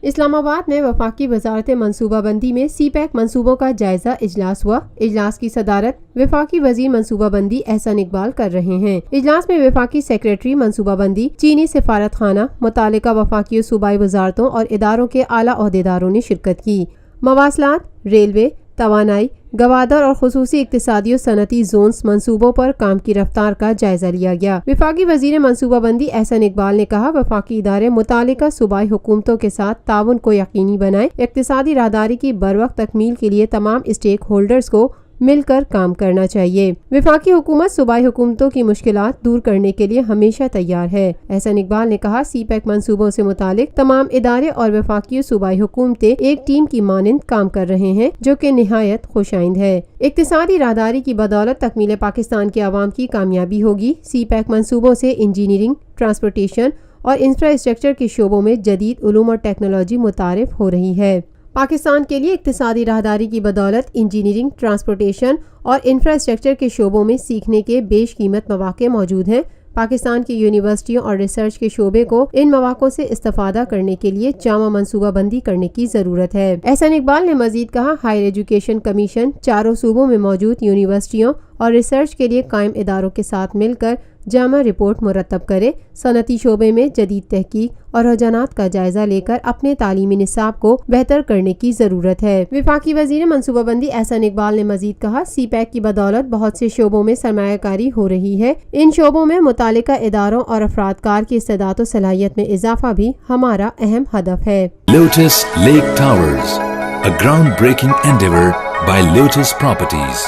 اسلام آباد میں وفاقی وزارت منصوبہ بندی میں سی پیک منصوبوں کا جائزہ اجلاس ہوا۔ اجلاس کی صدارت وفاقی وزیر منصوبہ بندی احسن اقبال کر رہے ہیں۔ اجلاس میں وفاقی سیکریٹری منصوبہ بندی، چینی سفارت خانہ، متعلقہ وفاقی و صوبائی وزارتوں اور اداروں کے اعلیٰ عہدیداروں نے شرکت کی۔ مواصلات، ریلوے، توانائی، گوادر اور خصوصی اقتصادی و صنعتی زونز منصوبوں پر کام کی رفتار کا جائزہ لیا گیا۔ وفاقی وزیر منصوبہ بندی احسن اقبال نے کہا، وفاقی ادارے متعلقہ صوبائی حکومتوں کے ساتھ تعاون کو یقینی بنائیں۔ اقتصادی راہداری کی بروقت تکمیل کے لیے تمام اسٹیک ہولڈرز کو مل کر کام کرنا چاہیے۔ وفاقی حکومت صوبائی حکومتوں کی مشکلات دور کرنے کے لیے ہمیشہ تیار ہے۔ احسن اقبال نے کہا، سی پیک منصوبوں سے متعلق تمام ادارے اور وفاقی و صوبائی حکومتیں ایک ٹیم کی مانند کام کر رہے ہیں، جو کہ نہایت خوش آئند ہے۔ اقتصادی راہداری کی بدولت تکمیل پاکستان کے عوام کی کامیابی ہوگی۔ سی پیک منصوبوں سے انجینئرنگ، ٹرانسپورٹیشن اور انفراسٹرکچر کے شعبوں میں جدید علوم اور ٹیکنالوجی متعارف ہو رہی ہے۔ پاکستان کے لیے اقتصادی راہداری کی بدولت انجینئرنگ، ٹرانسپورٹیشن اور انفراسٹرکچر کے شعبوں میں سیکھنے کے بیش قیمت مواقع موجود ہیں۔ پاکستان کی یونیورسٹیوں اور ریسرچ کے شعبے کو ان مواقع سے استفادہ کرنے کے لیے جامع منصوبہ بندی کرنے کی ضرورت ہے۔ احسن اقبال نے مزید کہا، ہائر ایجوکیشن کمیشن چاروں صوبوں میں موجود یونیورسٹیوں اور ریسرچ کے لیے قائم اداروں کے ساتھ مل کر جامع رپورٹ مرتب کرے، صنعتی شعبے میں جدید تحقیق اور رجحانات کا جائزہ لے کر اپنے تعلیمی نصاب کو بہتر کرنے کی ضرورت ہے۔ وفاقی وزیر منصوبہ بندی احسن اقبال نے مزید کہا، سی پیک کی بدولت بہت سے شعبوں میں سرمایہ کاری ہو رہی ہے۔ ان شعبوں میں متعلقہ اداروں اور افراد کار کی استعداد و صلاحیت میں اضافہ بھی ہمارا اہم ہدف ہے۔ Lotus lake towers, a groundbreaking endeavor by Lotus Properties۔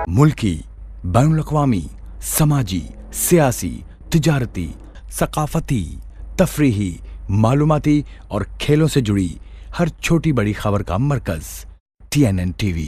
ملکی، بین الاقوامی، سماجی، سیاسی، تجارتی، ثقافتی، تفریحی، معلوماتی اور کھیلوں سے جڑی ہر چھوٹی بڑی خبر کا مرکز TNN TV۔